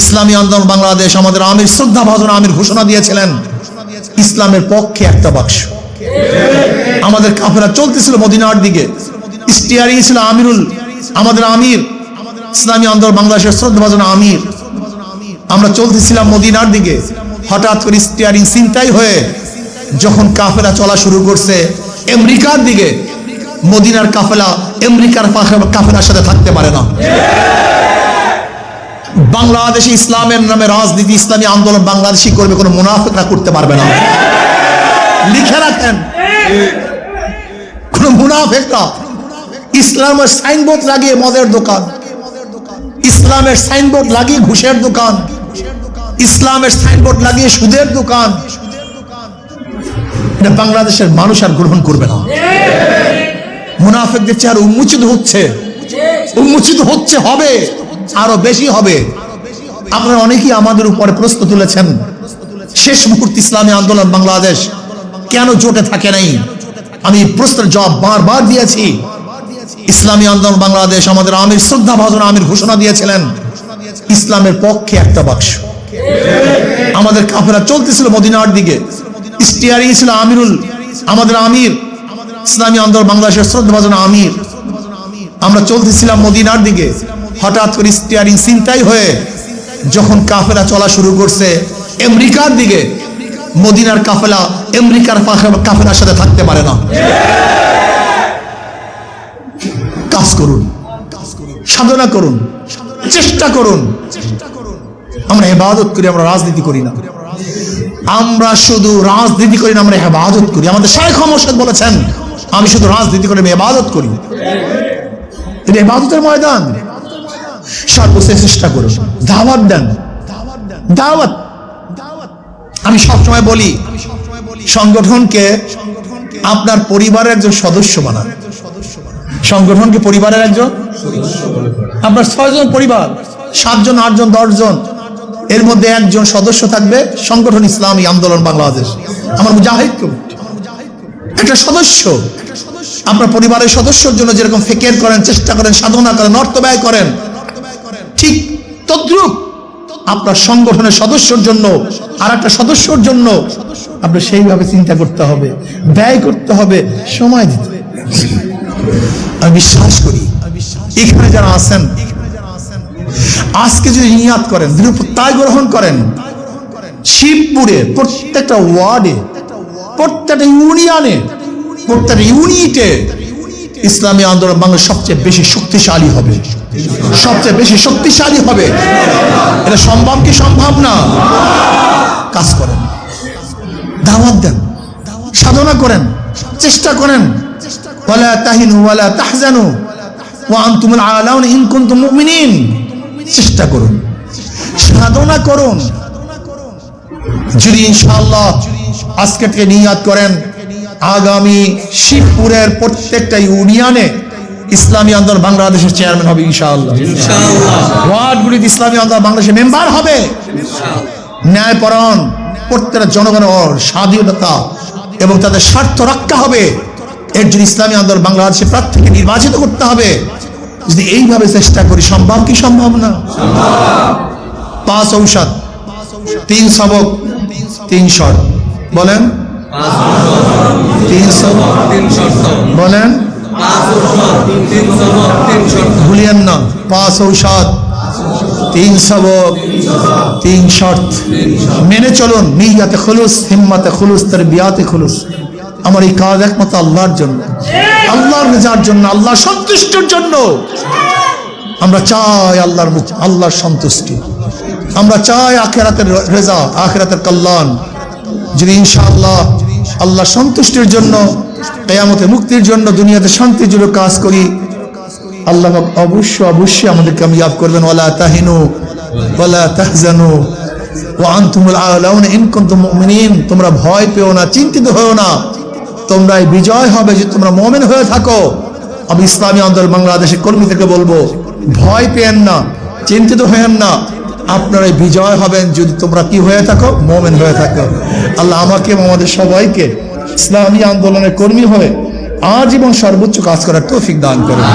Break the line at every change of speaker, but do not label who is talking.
ইসলামী আন্দোলন বাংলাদেশ আমাদের আমির শ্রদ্ধাভাজন আমির ঘোষণা দিয়েছিলেন ইসলামের পক্ষে একটা বাক্স। আমাদের কাফেলা চলতেছিল মদিনার দিকে, স্টিয়ারিং ছিল আমিরুল, আমাদের আমির ইসলামী আন্দোলন বাংলাদেশের শ্রদ্ধাভাজন আমির। আমরা চলতেছিলাম মদিনার দিকে, হঠাৎ করে স্টিয়ারিং ছিনতাই হয়ে যখন কাফেলা চলা শুরু করছে আমেরিকার দিকে, মদিনার কাফেলা আমেরিকার কাফেলার সাথে থাকতে পারে না। বাংলাদেশে ইসলামের নামে রাজনীতি, ইসলামী আন্দোলন বাংলাদেশি করবে, কোনো মুনাফিকরা করতে পারবে না। লিখে রাখেন, কোন মুনাফিকরা ইসলামের সাইনবোর্ড লাগিয়ে মদের দোকান, ইসলামের সাইনবোর্ড লাগিয়ে ঘুষের দোকান, ইসলামের সাইনবোর্ড লাগিয়ে সুদের দোকান, এটা বাংলাদেশের মানুষ আর গ্রহণ করবে না। মুনাফিকদের চেহারা উন্মোচিত হচ্ছে, উন্মোচিত হচ্ছে, হবে আরো বেশি হবে। আপনারা অনেকেই আমাদের উপরে প্রশ্ন তুলেছেন, শেষ মুহূর্তে ইসলামী আন্দোলন বাংলাদেশ কেন জোটে থাকে নাই? আমি প্রশ্নের জবাব বারবার দিয়েছি। ইসলামী আন্দোলন বাংলাদেশ আমাদের আমির শ্রদ্ধাভাজন আমির ঘোষণা দিয়েছিলেন ইসলামের পক্ষে একটা বাক্স। আমাদের কাফেলা চলতেছিল মদিনার দিকে, স্টিয়ারিং ছিল আমিরুল, আমাদের আমির ইসলামী আন্দোলন বাংলাদেশের শ্রদ্ধাভাজন আমির। আমরা চলতেছিলাম মদিনার দিকে, হঠাৎ করে স্টিয়ারিং ছিনতাই হয়ে যখন কাফেলা চলা শুরু করছে আমেরিকার দিকে, মদিনার কাফেলা আমেরিকার কাফেলার সাথে থাকতে পারে না। কাজ করুন, সাধনা করুন, চেষ্টা করুন। আমরা ইবাদত করি, আমরা রাজনীতি করি না। আমরা শুধু রাজনীতি করি না, আমরা ইবাদত করি। আমাদের শাইখ মোর্শেদ বলেছেন, আমি শুধু রাজনীতি করি, আমি ইবাদত করি। এটা ইবাদতের ময়দান। সর্বশেষ চেষ্টা করুন, দাওয়াত দেন, দাওয়াত। আমি সবসময় বলি, সংগঠনকে আপনার পরিবারের একজন সদস্য বানান। সংগঠনকে পরিবারের একজন, আপনার 6 জন পরিবার, 7 জন, 8 জন, 10 জন, এর মধ্যে একজন সদস্য থাকবে সংগঠন ইসলামী আন্দোলন বাংলাদেশ। আমার মুজাহিদ একটা সদস্য। আপনার পরিবারের সদস্যর জন্য যেরকম ফিকির করেন, চেষ্টা করেন, সাধনা করেন, অর্থ ব্যয় করেন, ঠিক তদ্রূপ আপনার সংগঠনের সদস্যর জন্য, আর একটা সদস্যর জন্য আপনার সেইভাবে চিন্তা করতে হবে, ব্যয় করতে হবে, সময় দিতে হবে। আমি বিশ্বাস করি এখানে যারা আছেন, আজকে যদি নিয়াত করেন, দৃঢ়প্রত্যয় গ্রহণ করেন, শিবপুরে প্রত্যেকটা ওয়ার্ডে, প্রত্যেকটা ইউনিয়নে, প্রত্যেকটা ইউনিটে ইসলামী আন্দোলন বাংলাদেশ সবচেয়ে বেশি শক্তিশালী হবে, সবচেয়ে বেশি শক্তিশালী হবে। এটা সম্ভব কি সম্ভব না? কাজ করেন, দাওয়াত দেন, সাধনা করেন, চেষ্টা করেন। ওয়ালা তাহিনু ওয়ালা তাহজানু ওয়া আনতুমুল আলাউনা ইন কুনতুম মুমিনিন। চেষ্টা করুন, সাধনা করুন। যদি ইনশাআল্লাহ আজকে থেকে নিয়াত করেন, আগামী শিবপুরের প্রত্যেকটা ইউনিয়নে ইসলামী আন্দোলন বাংলাদেশের চেয়ারম্যান হবে ইনশাআল্লাহ। ওয়ার্ডগুলিতে ইসলামী আন্দোলন বাংলাদেশের মেম্বার হবে। ন্যায়পরায়ণ প্রত্যেকটা জনগণের স্বাধীনতা এবং তাদের স্বার্থ রক্ষা হবে। এর জন্য ইসলামী আন্দোলন বাংলাদেশের প্রার্থীকে নির্বাচিত করতে হবে। যদি এইভাবে চেষ্টা করি, সম্ভব কি সম্ভব না? 5 ঔষধ, 3 সবক, 3 শর্ত। বলেন 3 সবক, 3 শর্ত। বলেন ভুলিয়েন না। 5 ঔষধ, 3 সবক, 3 শর্ত মেনে চলুন। নিয়াতে খুলুস, হিম্মতে খুলুস, তারবিয়াতে খুলুস। আমার এই কাজ একমাত্র আল্লাহর জন্য, আল্লাহর রেজার জন্য, আল্লাহর সন্তুষ্টির জন্য। আমরা চাই আল্লাহর সন্তুষ্টি, আমরা চাই আখিরাতের রেজা, আখিরাতের কল্যাণ। যদি ইনশাআল্লাহ আল্লাহর সন্তুষ্টির জন্য, কিয়ামতে মুক্তির জন্য, দুনিয়াতে শান্তির জন্য কাজ করি, আল্লাহ অবশ্যই আমাদের কামিয়াব করবেন। ওয়ালা তাহিনু ওয়ালা তাহজানু ওয়া আনতুমুল আলাউনা ইন কুনতুম মুমিনিন। তোমরা ভয় পেও না, চিন্তিত হও না, তোমরাই বিজয় হবে যে তোমরা মুমিন হয়ে থাকো। আমি ইসলামী আন্দোলন বাংলাদেশের কর্মীদেরকে বলবো, ভয় পেয়েন না, চিন্তিত হয়েন না, আপনারাই বিজয় হবেন যদি তোমরা কি হয়ে থাকো, মুমিন হয়ে থাকো। আল্লাহ আমাকে এবং আমাদের সবাইকে ইসলামী আন্দোলনের কর্মী হয়ে আজীবন সর্বোচ্চ কাজ করার তৌফিক দান করেন।